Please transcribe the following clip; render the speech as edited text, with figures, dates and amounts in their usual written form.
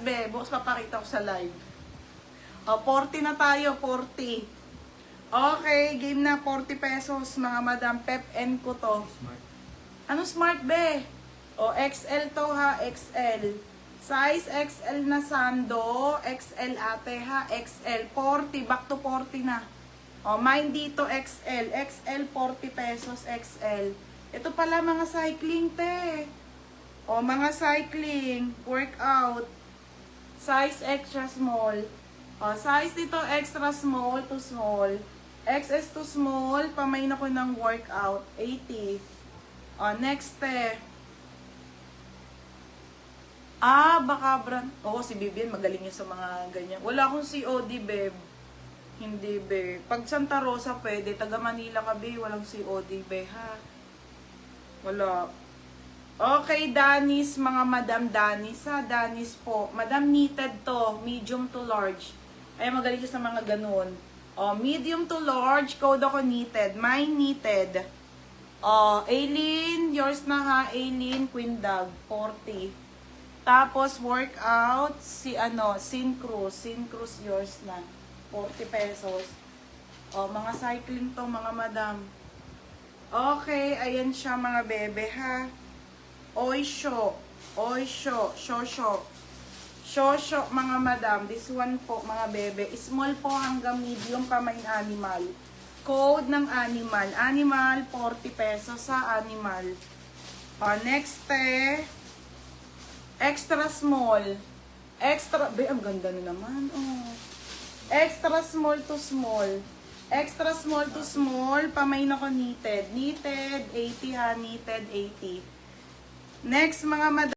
be. Bukas papakita ko sa live. O, 40 na tayo, 40. Okay, game na, 40 pesos, mga madam. Pep N ko to. Ano smart, be? O, XL to ha, XL. Size XL na sando, XL ate ha, XL. 40, back to 40 na. O, mine dito XL. XL, 40 pesos, XL. Ito pala mga cycling, te. O, mga cycling, workout. Size extra small. O, size dito extra small to small. XS to small, pamain ako ng workout. 80. O, next, te. Baka brand. Oo, si Vivian, magaling yun sa mga ganyan. Wala akong COD, babe. Hindi, be. Pag Santa Rosa, pwede. Taga Manila ka, be. Walang COD, be, ha? Wala. Okay, Danis, mga Madam Danis, ha? Danis po. Madam knitted to. Medium to large. Ay, magaling sa mga ganun. O, medium to large. Code ako knitted. Mine knitted. O, Aileen, yours na ha. Aileen, Queen Dog, 40. Tapos, workout, Sin Cruz, yours na. 40 pesos. O, mga cycling to, mga madam. Okay, ayan siya, mga bebe, ha. Oysho, Shosho, mga madam. This one po, mga bebe. Small po hanggang medium pa may animal. Code ng animal. Animal, 40 pesos sa animal. O, next, extra small. Ang ganda na naman, oh. Extra small to small. Extra small to small, pamain ako knitted. Knitted, 80 ha, knitted, 80. Next, mga madam.